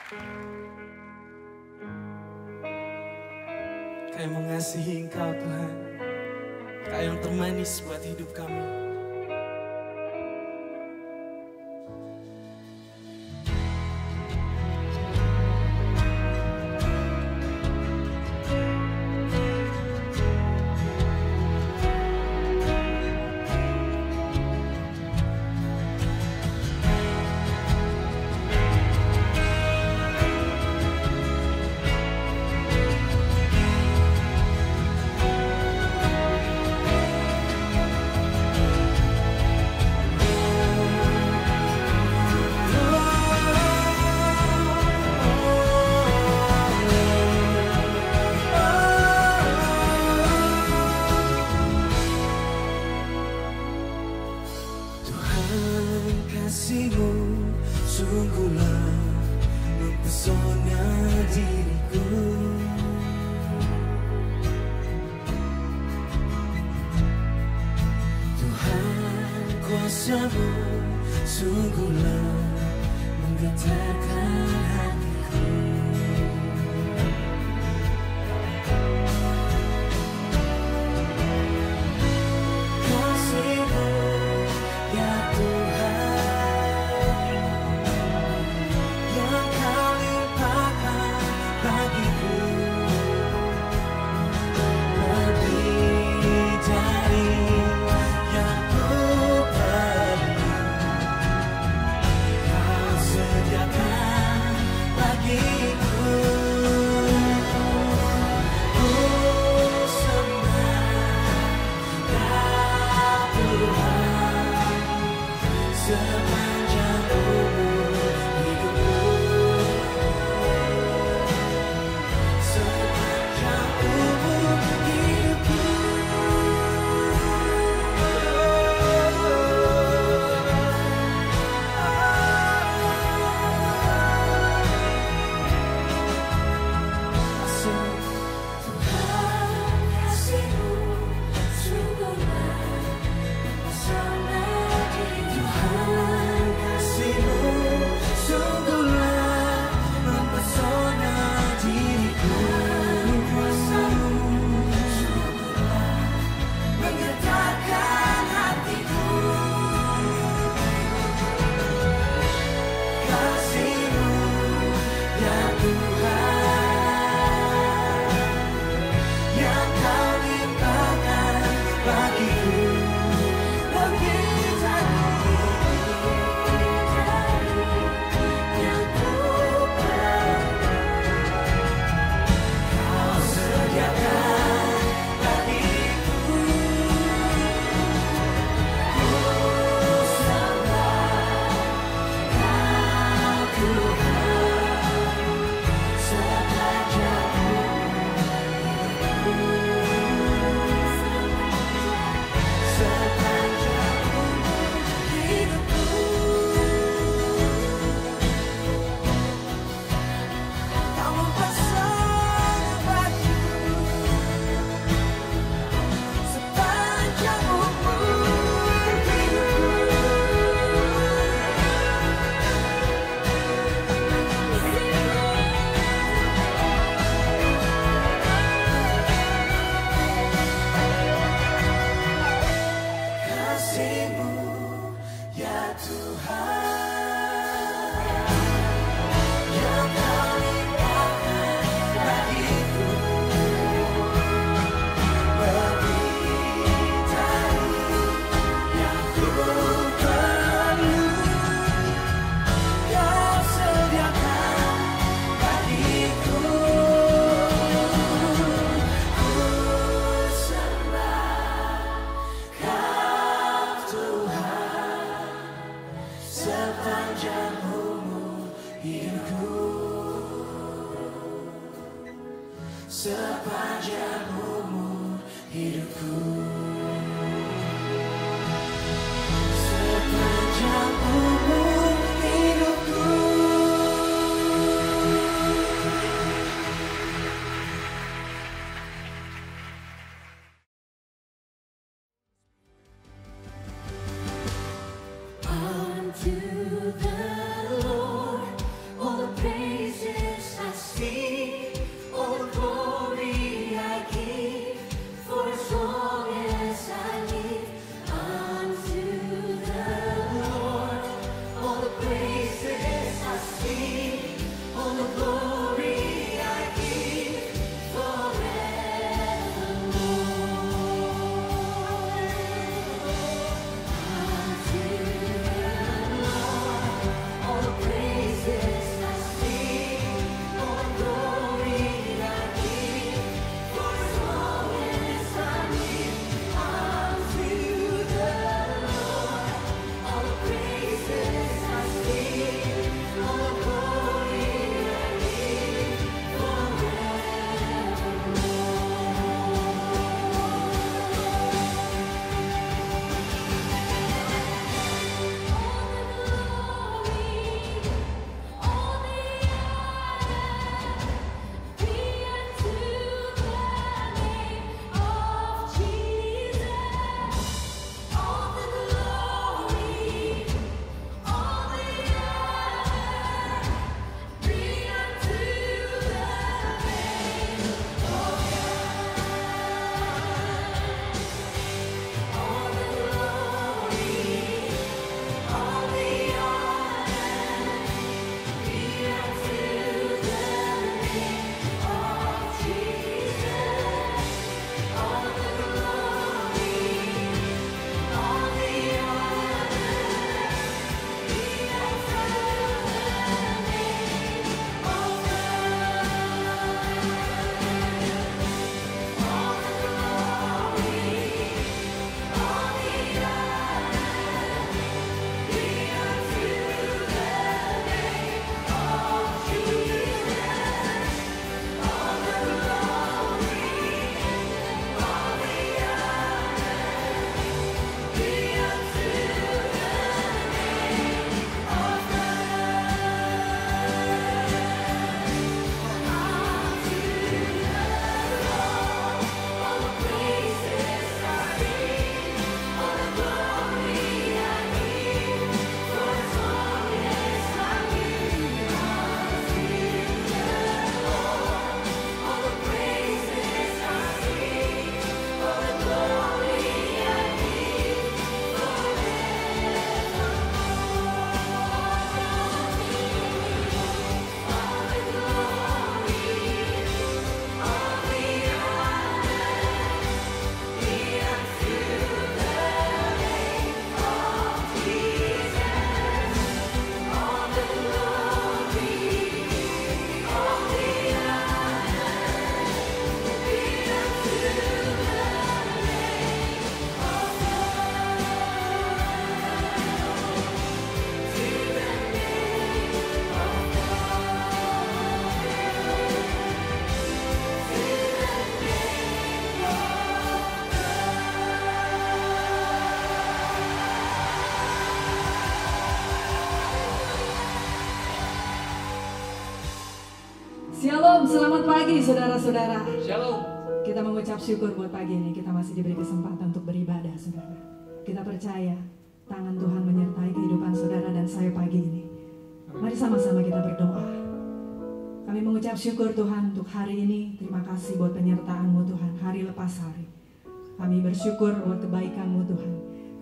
Kami mengasihi Engkau Tuhan, Kau yang termanis buat hidup kami. Kasih-Mu sungguhlah mempesona diriku. Tuhan, kuasa-Mu sungguhlah menggetarkan hatiku. Kasih-Mu ya Tuhan, sepanjang umur hidupku, sepanjang umur hidupku. Unto the Lord all the praise Shalom, selamat pagi saudara-saudara. Shalom. Kita mengucap syukur buat pagi ini. Kita masih diberi kesempatan untuk beribadah, saudara. Kita percaya tangan Tuhan menyertai kehidupan saudara dan saya pagi ini. Mari sama-sama kita berdoa. Kami mengucap syukur Tuhan untuk hari ini. Terima kasih buat penyertaan-Mu Tuhan, hari lepas hari. Kami bersyukur buat kebaikan-Mu Tuhan.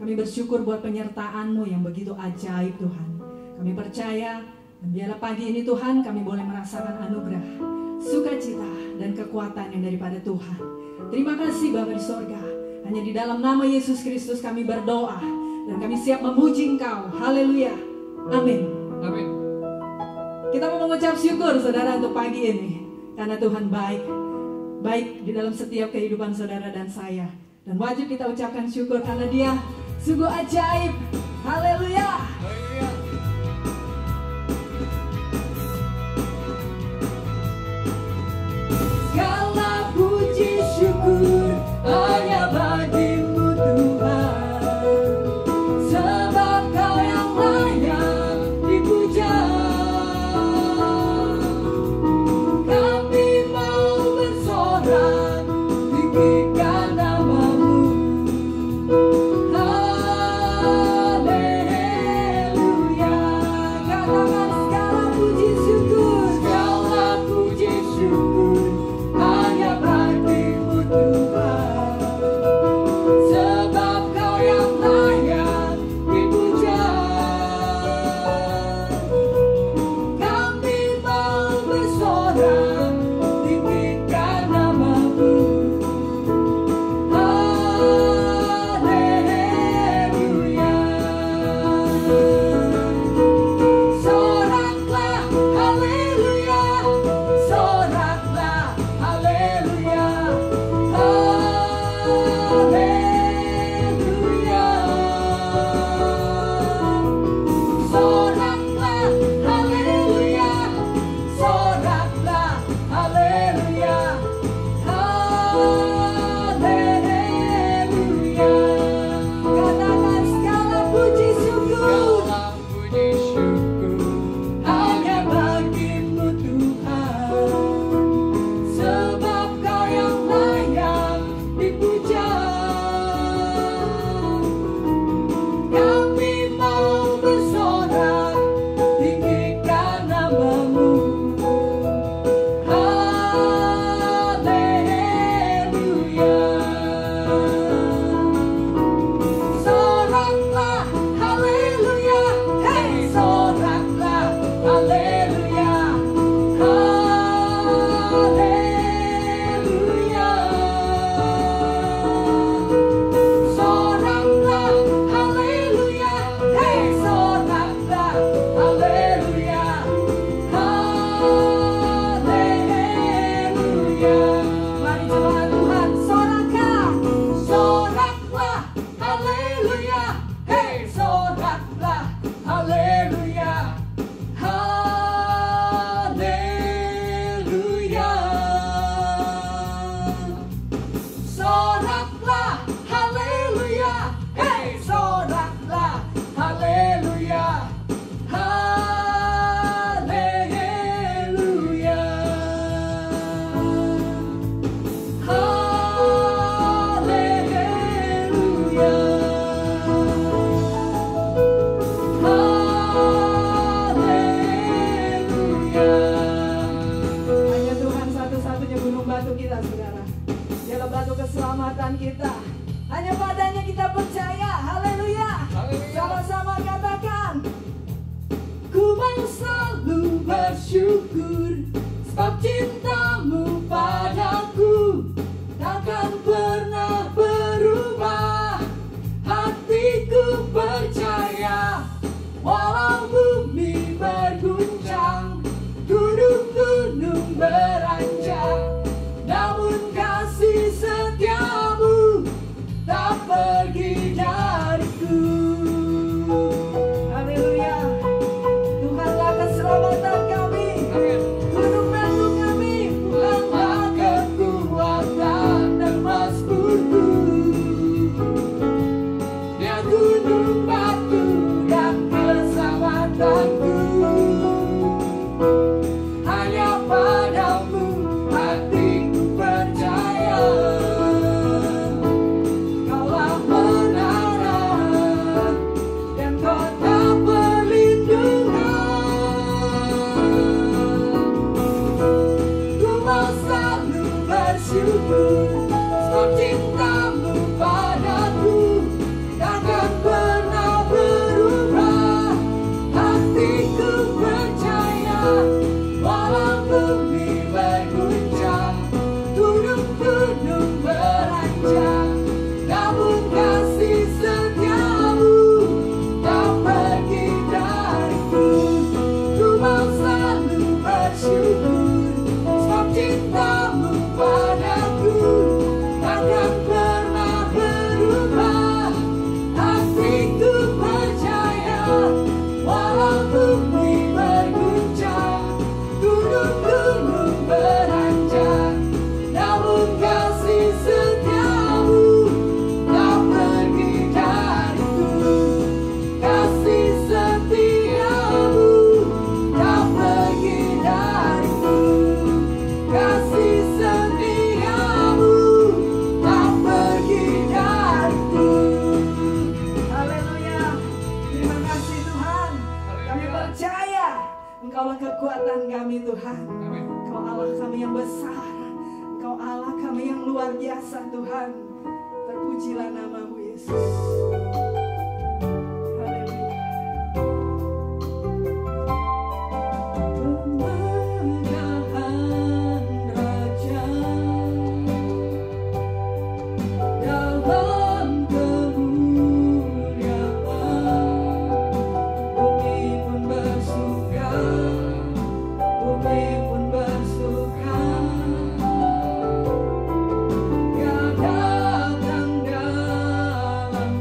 Kami bersyukur buat penyertaan-Mu yang begitu ajaib Tuhan. Kami percaya dan biarlah pagi ini Tuhan kami boleh merasakan anugerah, sukacita dan kekuatan yang daripada Tuhan. Terima kasih Bapa di sorga. Hanya di dalam nama Yesus Kristus kami berdoa dan kami siap memuji Engkau. Haleluya. Amin. Amin. Kita mau mengucap syukur saudara untuk pagi ini. Karena Tuhan baik. Baik di dalam setiap kehidupan saudara dan saya. Dan wajib kita ucapkan syukur karena Dia sungguh ajaib. Haleluya. Segala puji syukur hanya bagi-Mu Tuhan, sebab Kau yang layak dipuja. Kami mau bersorak tinggikan nama-Mu. Haleluya. Katakan segala puji syukur, segala puji syukur hanya bagi-Mu Tuhan, sebab Kau yang layak dipuja. Kami mau bersorak tinggikan nama-Mu. Haleluya. Soraklah, haleluya. Soraklah, haleluya. Haleluya. Soraklah, haleluya. Soraklah, haleluya. Haleluya. Katakan segala puji syukur hanya bagi-Mu Tuhan, sebab Kau yang layak dipuja. Kami mau bersorak tinggikan nama-Mu. Haleluya. Soraklah, haleluya. Hey, soraklah, haleluya. Haleluya. Soraklah, haleluya. Hey, soraklah, haleluya. Haleluya. Mari jemaat Tuhan, soraklah. Soraklah, haleluya. Hey, soraklah, haleluya. Haleluya. Soraklah, haleluya. Hey, soraklah, haleluya. Haleluya. Haleluya. Haleluya. Hanya Tuhan satu-satunya gunung batu kita, saudara. Dialah batu keselamatan kita. Hanya padanya kita percaya. Haleluya. Sama-sama katakan. Ku mau selalu bersyukur, sebab cinta-Mu padaku takkan pernah berubah. Hatiku percaya, walau bumi berguncang, gunung-gunung beranjak, namun kasih setia-Mu tak pergi dariku. Haleluya. Tuhanlah keselamatan kami. walau bumi berguncang, gunung-gunung beranjak, namun kasih setiamu tak pergi dariku. Ku mau selalu bersyukur sebab cintamu padaku takkan pernah berubah. Hatiku percaya walau bumi berguncang, gunung-gunung beranjak, namun kasih setiamu tak pergi dariku. Kasih setiamu tak pergi dariku. Kasih setiamu tak pergi dariku. Haleluya. Terima kasih Tuhan. Kami percaya Engkaulah kekuatan kami Tuhan. Engkau Allah kami yang besar. Engkau Allah kami yang luar biasa Tuhan. Terpujilah namamu Yesus. Haleluya. Kemegahan Raja dalam kemuliaan, bumi pun bersuka, bumi pun bersuka. Dia datang dalam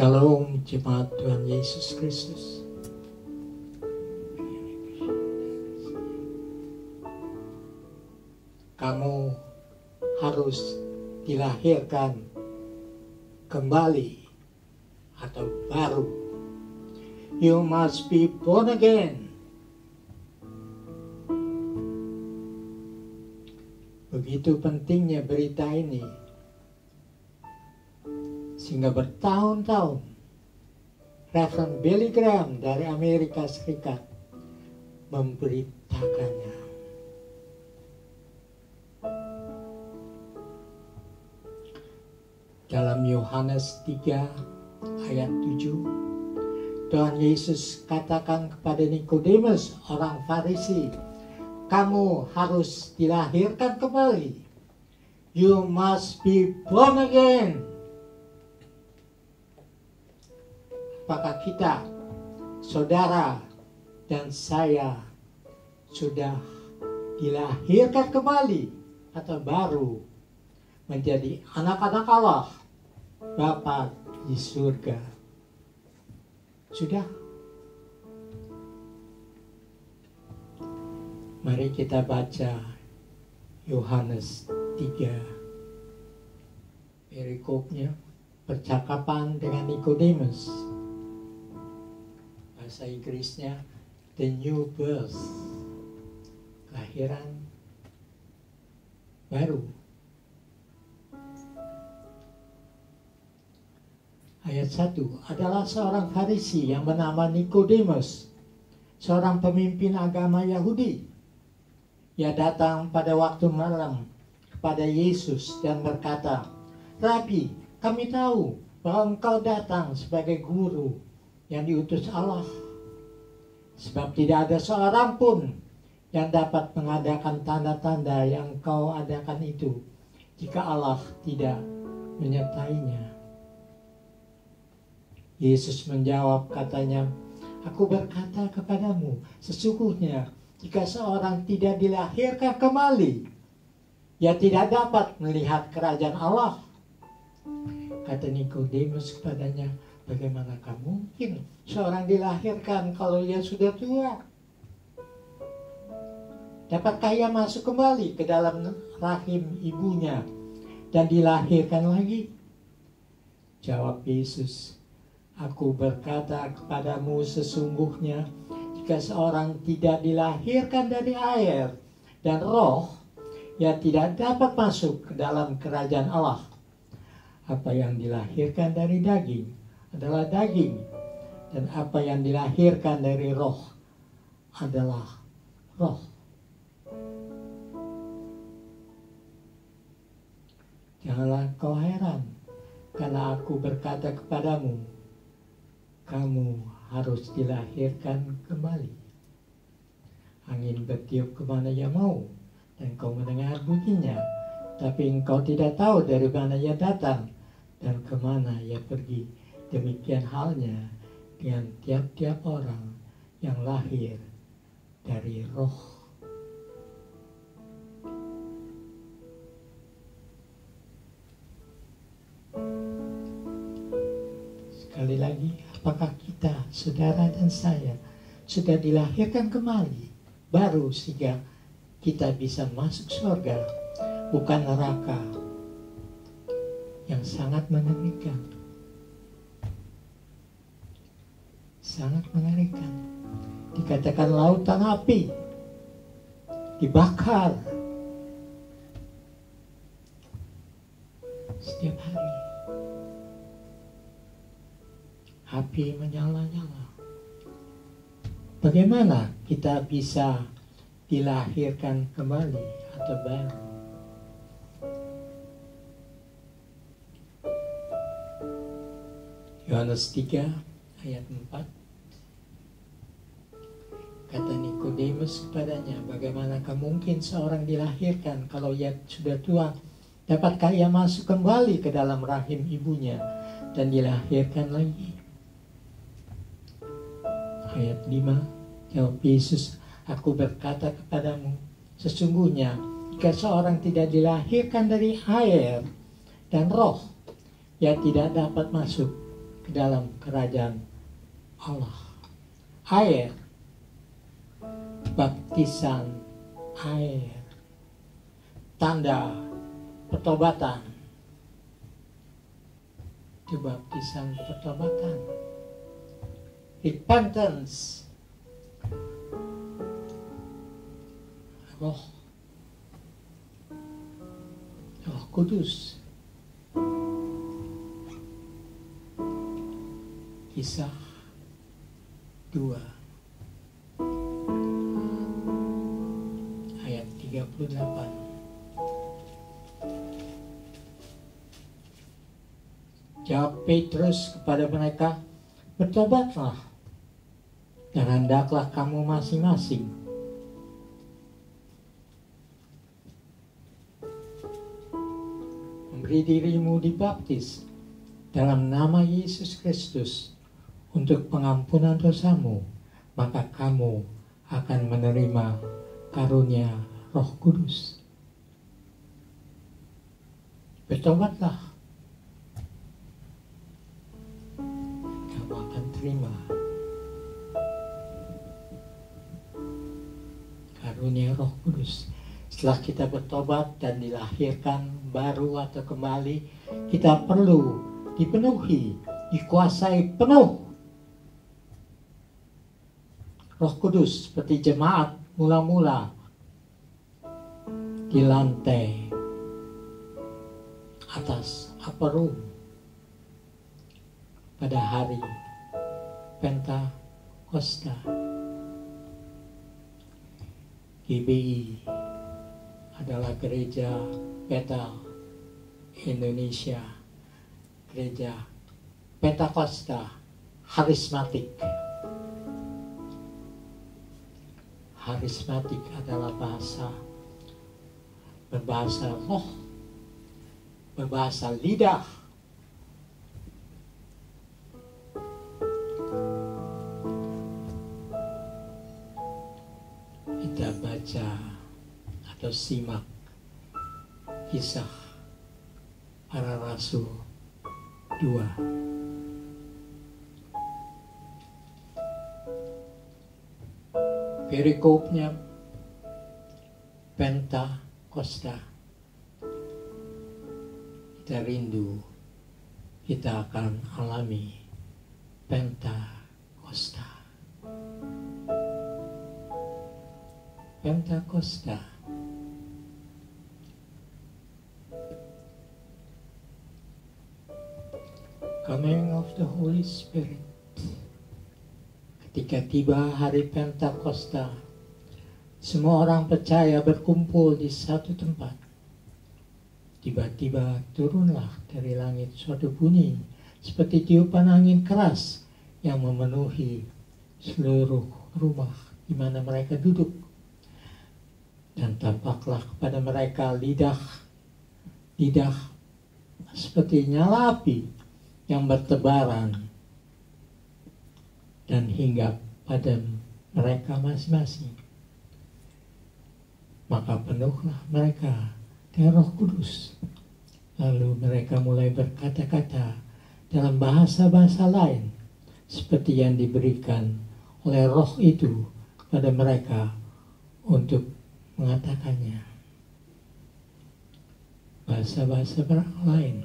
Shalom jemaat Tuhan Yesus Kristus. Kamu harus dilahirkan kembali atau baru. You must be born again. Begitu pentingnya berita ini, sehingga bertahun-tahun Reverend Billy Graham dari Amerika Serikat memberitakannya. Dalam Yohanes 3 ayat 7, Tuhan Yesus katakan kepada Nikodemus, orang Farisi, kamu harus dilahirkan kembali. You must be born again. Apakah kita, saudara dan saya, sudah dilahirkan kembali atau baru menjadi anak-anak Allah, Bapa di surga? Sudah? Mari kita baca Yohanes 3. Perikopnya, percakapan dengan Nikodemus. Bahasa Inggrisnya the new birth, kelahiran baru. Ayat 1, adalah seorang Farisi yang bernama Nikodemus, seorang pemimpin agama Yahudi. Ia datang pada waktu malam kepada Yesus dan berkata, Rabi, kami tahu bahwa engkau datang sebagai guru yang diutus Allah. Sebab tidak ada seorang pun yang dapat mengadakan tanda-tanda yang engkau adakan itu jika Allah tidak menyertainya. Yesus menjawab katanya, aku berkata kepadamu, sesungguhnya jika seorang tidak dilahirkan kembali, ia tidak dapat melihat kerajaan Allah. Kata Nikodemus kepadanya, bagaimanakah mungkin seorang dilahirkan kalau ia sudah tua? Dapatkah ia masuk kembali ke dalam rahim ibunya dan dilahirkan lagi? Jawab Yesus, aku berkata kepadamu sesungguhnya, jika seorang tidak dilahirkan dari air dan roh, ia tidak dapat masuk ke dalam kerajaan Allah. Apa yang dilahirkan dari daging adalah daging, dan apa yang dilahirkan dari roh adalah roh. Janganlah kau heran, karena aku berkata kepadamu, kamu harus dilahirkan kembali. Angin bertiup kemana ia mau, dan kau mendengar bunyinya, tapi engkau tidak tahu dari mana ia datang dan kemana ia pergi. Demikian halnya dengan tiap-tiap orang yang lahir dari roh. Sekali lagi, apakah kita, saudara dan saya, sudah dilahirkan kembali, baru sehingga kita bisa masuk surga, bukan neraka yang sangat mengerikan. Sangat mengerikan. Dikatakan lautan api, dibakar setiap hari. Api menyala-nyala. Bagaimana kita bisa dilahirkan kembali atau baru? Yohanes 3 ayat 4. Kata Nikodemus kepadanya, bagaimanakah mungkin seorang dilahirkan kalau ia sudah tua? Dapatkah ia masuk kembali ke dalam rahim ibunya dan dilahirkan lagi? Ayat 5, jawab Yesus, aku berkata kepadamu, sesungguhnya jika seorang tidak dilahirkan dari air dan roh, ia tidak dapat masuk ke dalam kerajaan Allah. Air, baptisan air, tanda pertobatan. Itu baptisan pertobatan. Repentance. Roh Kudus. Kisah 2 ayat 38. Jawab Petrus kepada mereka, bertobatlah dan hendaklah kamu masing-masing memberi dirimu dibaptis dalam nama Yesus Kristus untuk pengampunan dosamu, maka kamu akan menerima karunia Roh Kudus. Bertobatlah, kamu akan terima karunia Roh Kudus. Setelah kita bertobat dan dilahirkan baru atau kembali, kita perlu dipenuhi, dikuasai penuh Roh Kudus seperti jemaat mula-mula di lantai atas upper room pada hari Pentakosta. GBI adalah gereja Bethel Indonesia, gereja Pentakosta Harismatik. Harismatik adalah berbahasa roh, berbahasa lidah. Kita baca atau simak Kisah Para Rasul 2. Perikopnya Pentakosta. Kita rindu kita akan alami Pentakosta. Pentakosta. Coming of the Holy Spirit. Ketika tiba hari Pentakosta, semua orang percaya berkumpul di satu tempat. Tiba-tiba turunlah dari langit suatu bunyi seperti tiupan angin keras yang memenuhi seluruh rumah di mana mereka duduk. Dan tampaklah kepada mereka lidah seperti nyala api yang bertebaran dan hinggap pada mereka masing-masing. Maka penuhlah mereka dengan Roh Kudus. Lalu mereka mulai berkata-kata dalam bahasa-bahasa lain seperti yang diberikan oleh Roh itu pada mereka untuk mengatakannya. Bahasa-bahasa lain.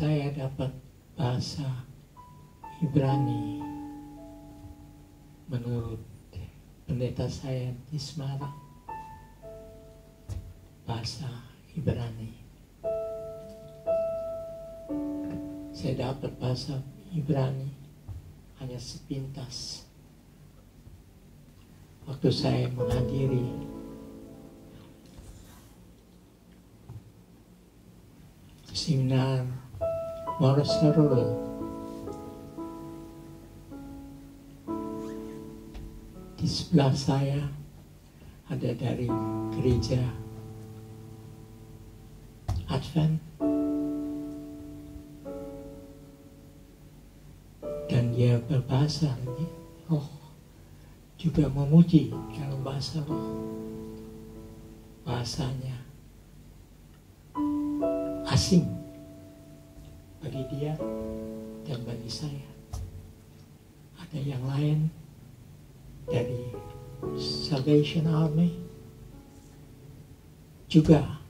Saya dapat bahasa Ibrani menurut pendeta saya di Semarang. Bahasa Ibrani. Saya dapat bahasa Ibrani hanya sepintas waktu saya menghadiri seminar Morosarul di sebelah saya ada dari gereja Advent dan dia berbahasa roh, juga memuji dalam bahasa roh. Bahasanya asing bagi dia dan bagi saya. Ada yang lain dari Salvation Army juga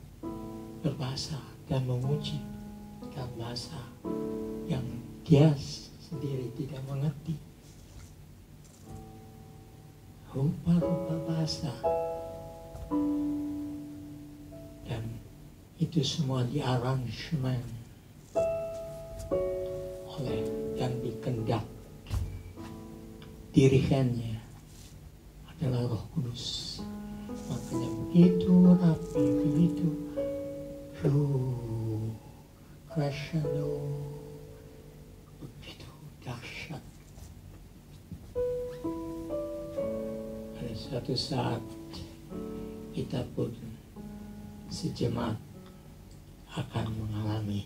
berbahasa dan memuji dalam bahasa yang dia sendiri tidak mengerti. Rupa-rupa bahasa, dan itu semua diaransemen oleh yang dikendak dirigennya adalah Roh Kudus. Makanya begitu rapi, begitu crescendo, begitu dahsyat. Ada suatu saat kita pun sejemaat akan mengalami.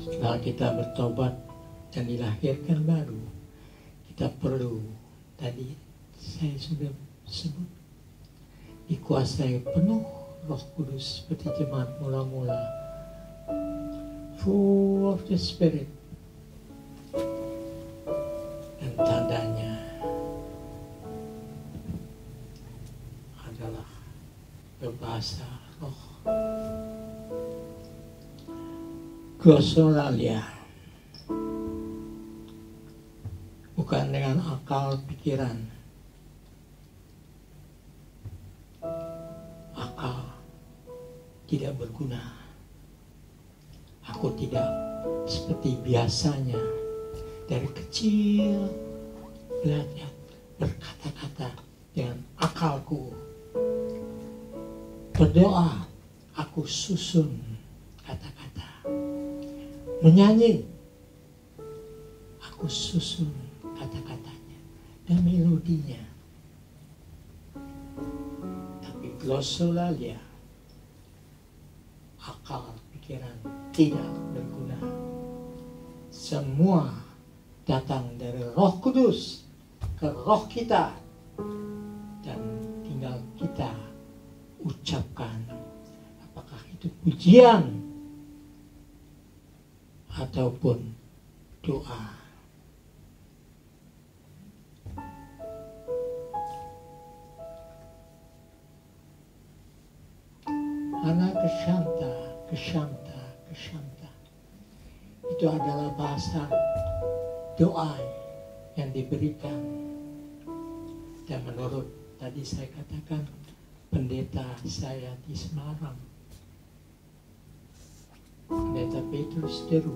Setelah kita bertobat dan dilahirkan baru, kita perlu, tadi saya sudah sebut, dikuasai penuh Roh Kudus seperti jemaat mula-mula, full of the Spirit. Dan tandanya adalah berbahasa roh. Glosolalia, bukan dengan akal pikiran. Akal tidak berguna. Aku tidak seperti biasanya dari kecil belajar berkata-kata dengan akalku. Berdoa, aku susun kata-kata. Menyanyi, aku susun kata-katanya dan melodinya. Tapi glosolalia, akal pikiran tidak berguna. Semua datang dari Roh Kudus ke roh kita, dan tinggal kita ucapkan, apakah itu pujian ataupun doa. Anak kesyanta, kesyanta, kesyanta. Itu adalah bahasa doa yang diberikan. Dan menurut tadi saya katakan, pendeta saya di Semarang, Pendeta Petrus Deru,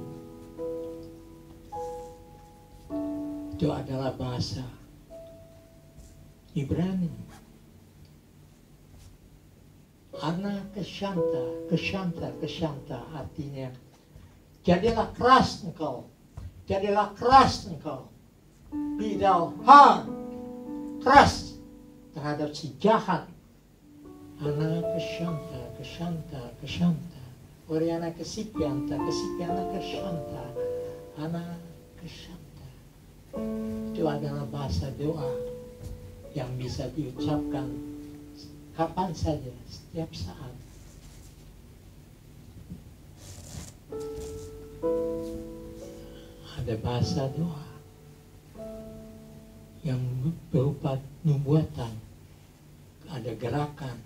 itu adalah bahasa Ibrani. Ana kesyanta, kesyanta, kesyanta artinya jadilah keras engkau, jadilah keras engkau, be thou hard, keras terhadap si jahat. Ana kesyanta, kesyanta, kesyanta, Oriana kesipianta, kesipiana kesyanta, ana kesyanta. Itu adalah bahasa doa yang bisa diucapkan kapan saja, setiap saat. Ada bahasa doa yang berupa nubuatan, ada gerakan,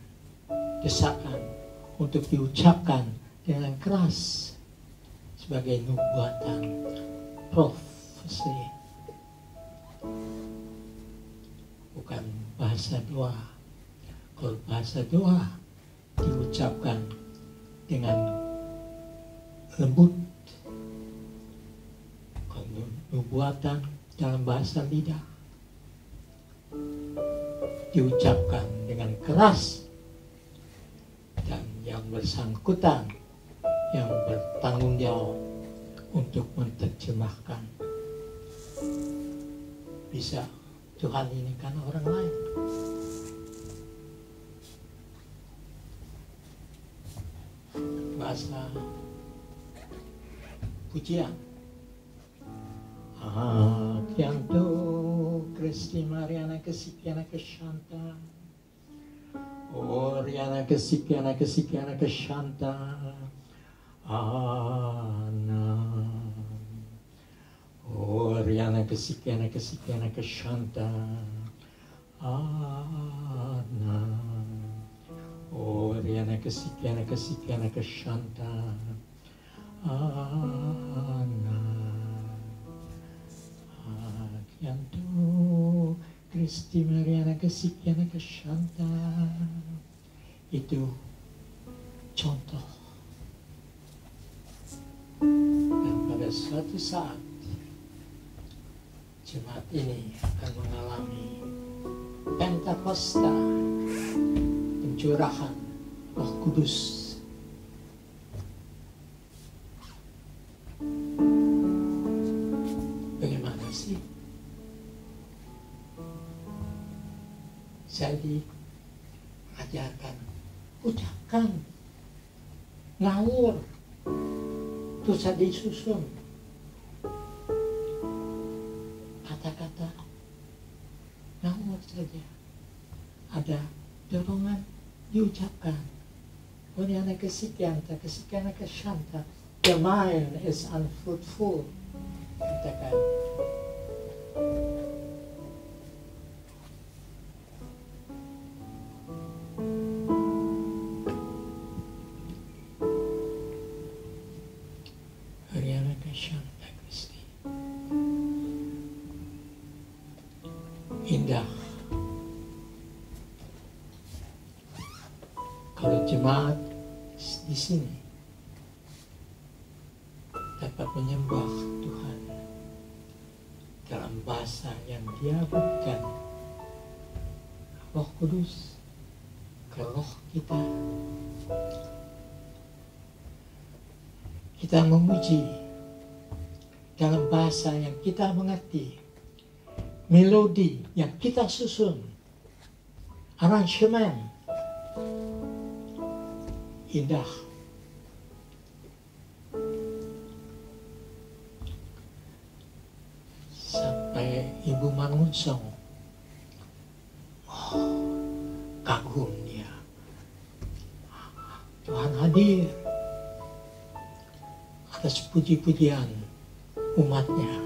desakan untuk diucapkan dengan keras sebagai nubuatan, profesi, bukan bahasa doa. Kalau bahasa doa diucapkan dengan lembut, kalau nubuatan dalam bahasa lidah diucapkan dengan keras, dan yang bersangkutan yang bertanggung jawab untuk menerjemahkan. Bisa Tuhan ini kan orang lain. Bahasa pujian. Chianto Cristi Mariana Kesikiana Kesanta Oriana kesikiana kesikiana keshanta. Ana. Oriana kesikiana kesikiana keshanta. Ana. Oriana kesikiana kesikiana keshanta. Ana. Akianto Kristi Mariana kesikiana keshanta. Itu contoh. Dan pada suatu saat jemaat ini akan mengalami Pentakosta, pencurahan Roh Kudus. Bagaimana sih? Saya diajarkan, ucapkan, ngawur, terus saya disusun kata-kata ngawur saja. Ada dorongan diucapkan. Oriana kesikianta, kesikiana keshanta. The mind is unfruitful. Katakan. Oriana keshanta Kristi. Indah. Kalau jemaat di sini dapat menyembah Tuhan dalam bahasa yang Dia berikan, Roh Kudus ke roh kita, kita memuji dalam bahasa yang kita mengerti, melodi yang kita susun, aransemen indah. Sampai Ibu Mangunsong, kagum dia. Tuhan hadir atas puji-pujian umatnya.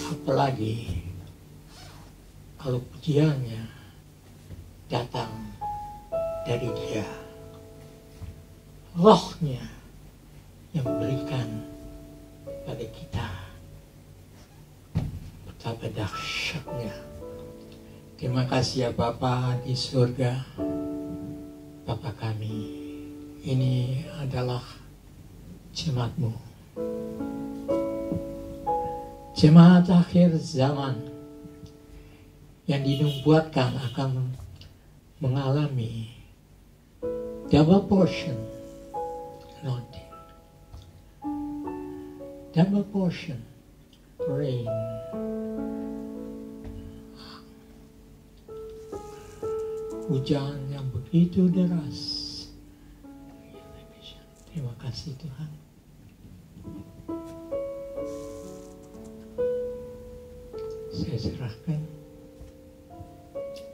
Apalagi kalau pujiannya datang dari Dia, rohnya yang berikan pada kita. Betapa dahsyatnya. Terima kasih ya Bapa di surga. Bapa kami, ini adalah jemaat-Mu, jemaat akhir zaman yang dinubuatkan akan mengalami double portion anointing, double portion rain. Hujan yang begitu deras. Terima kasih Tuhan. Saya serahkan.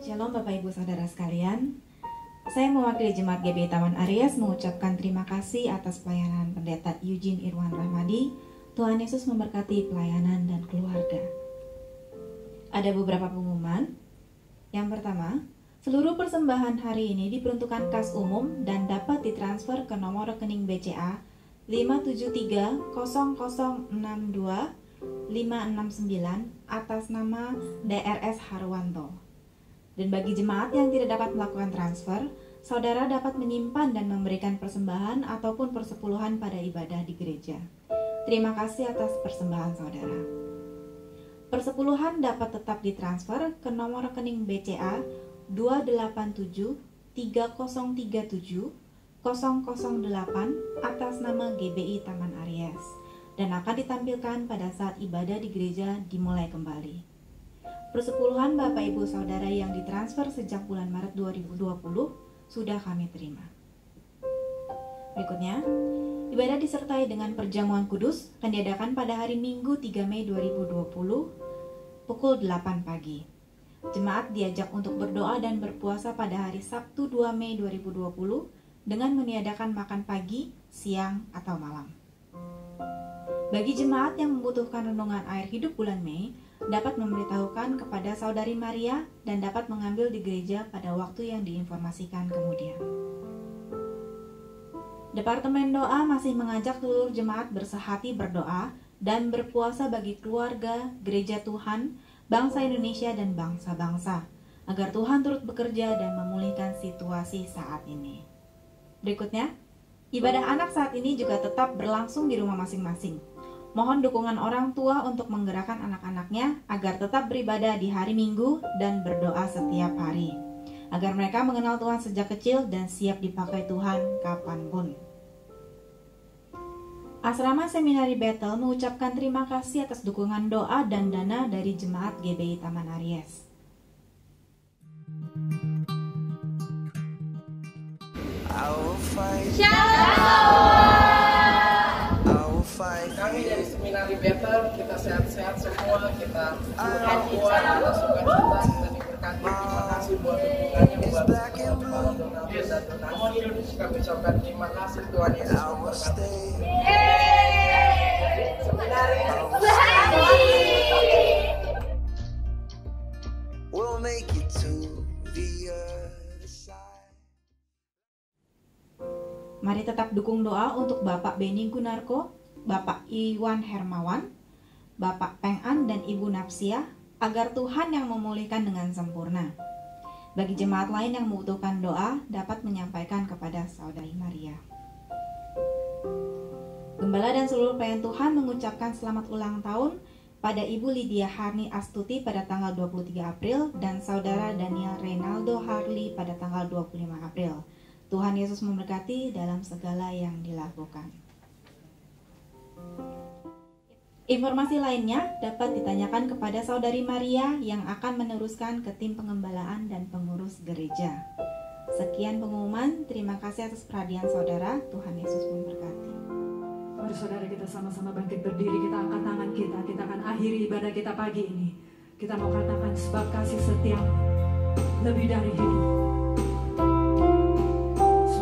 Shalom Bapak Ibu Saudara sekalian. Saya mewakili Jemaat GBI Taman Aries mengucapkan terima kasih atas pelayanan Pendeta Eugene Irwan Rahmadi. Tuhan Yesus memberkati pelayanan dan keluarga. Ada beberapa pengumuman. Yang pertama, seluruh persembahan hari ini diperuntukkan kas umum dan dapat ditransfer ke nomor rekening BCA 57300625569 atas nama DRS Harwanto. Dan bagi jemaat yang tidak dapat melakukan transfer, saudara dapat menyimpan dan memberikan persembahan ataupun persepuluhan pada ibadah di gereja. Terima kasih atas persembahan saudara. Persepuluhan dapat tetap ditransfer ke nomor rekening BCA 2873037 008 atas nama GBI Taman Aries dan akan ditampilkan pada saat ibadah di gereja dimulai kembali. Persepuluhan Bapak Ibu Saudara yang ditransfer sejak bulan Maret 2020 sudah kami terima. Berikutnya, ibadah disertai dengan perjamuan kudus akan diadakan pada hari Minggu 3 Mei 2020 pukul 8 pagi. jemaat diajak untuk berdoa dan berpuasa pada hari Sabtu 2 Mei 2020 dengan meniadakan makan pagi, siang, atau malam. Bagi jemaat yang membutuhkan renungan air hidup bulan Mei, dapat memberitahukan kepada Saudari Maria dan dapat mengambil di gereja pada waktu yang diinformasikan kemudian. Departemen doa masih mengajak seluruh jemaat bersehati berdoa dan berpuasa bagi keluarga, gereja Tuhan, bangsa Indonesia dan bangsa-bangsa, agar Tuhan turut bekerja dan memulihkan situasi saat ini. Berikutnya, ibadah anak saat ini juga tetap berlangsung di rumah masing-masing. Mohon dukungan orang tua untuk menggerakkan anak-anaknya agar tetap beribadah di hari Minggu dan berdoa setiap hari, agar mereka mengenal Tuhan sejak kecil dan siap dipakai Tuhan kapanpun. Asrama Seminari Bethel mengucapkan terima kasih atas dukungan doa dan dana dari Jemaat GBI Taman Aries. Kami dari Seminari Bethel, kita sehat-sehat semua, kita kuat, kita sukacita, kita diberkati. Terima kasih buat dukungannya, buat para donatur dan donasi. Kami ucapkan terima kasih, Tuhan Yesus memberkati. Seminari we'll make it to the other side. Mari tetap dukung doa untuk Bapak Beni Gunarko, Bapak Iwan Hermawan, Bapak Peng-an dan Ibu Napsia, agar Tuhan yang memulihkan dengan sempurna. Bagi jemaat lain yang membutuhkan doa, dapat menyampaikan kepada Saudari Maria. Gembala dan seluruh pelayan Tuhan mengucapkan selamat ulang tahun pada Ibu Lydia Harni Astuti pada tanggal 23 April dan Saudara Daniel Reynaldo Harley pada tanggal 25 April. Tuhan Yesus memberkati dalam segala yang dilakukan. Informasi lainnya dapat ditanyakan kepada Saudari Maria yang akan meneruskan ke tim pengembalaan dan pengurus gereja. Sekian pengumuman, terima kasih atas perhatian saudara, Tuhan Yesus memberkati. Mari saudara kita sama-sama bangkit berdiri, kita angkat tangan kita akan akhiri ibadah kita pagi ini. Kita mau katakan sebab kasih setiamu lebih dari hidup.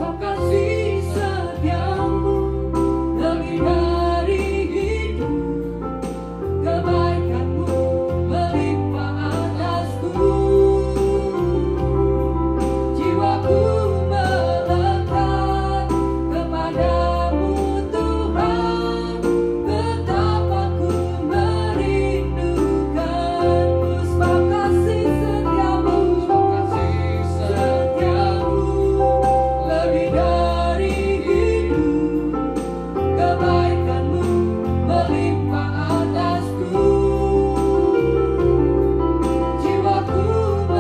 Sebab kasih setiamu lebih dari hidup, kebaikanmu melimpah atasku, jiwaku melekat kepadamu Tuhan, betapa ku merindukanmu. Sebab kasih setiamu lebih dari hidup, kebaikanmu melimpah atasku, jiwaku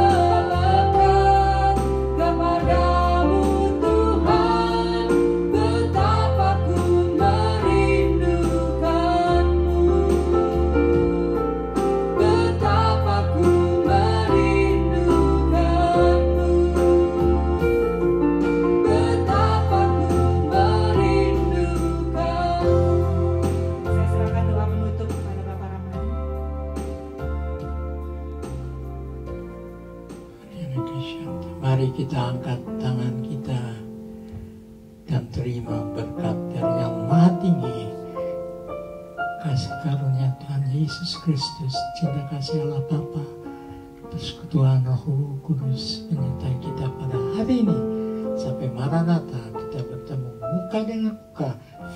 melekat kepadamu Tuhan, betapa ku merindukanmu, betapa ku merindukanmu, betapa ku merindukanmu. Saya serahkan doa penutup kepada Bapak Ramadi. Mari kita angkat tangan kita dan terima berkat dari yang Maha Tinggi, kasih karunia Tuhan Yesus Kristus, cinta kasih Allah Bapa, persekutuan Roh Kudus menyertai kita pada hari ini sampai Maranatha, kita bertemu muka dengan muka,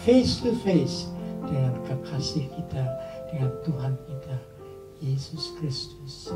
face to face dengan kekasih kita, dengan Tuhan kita Yesus Kristus.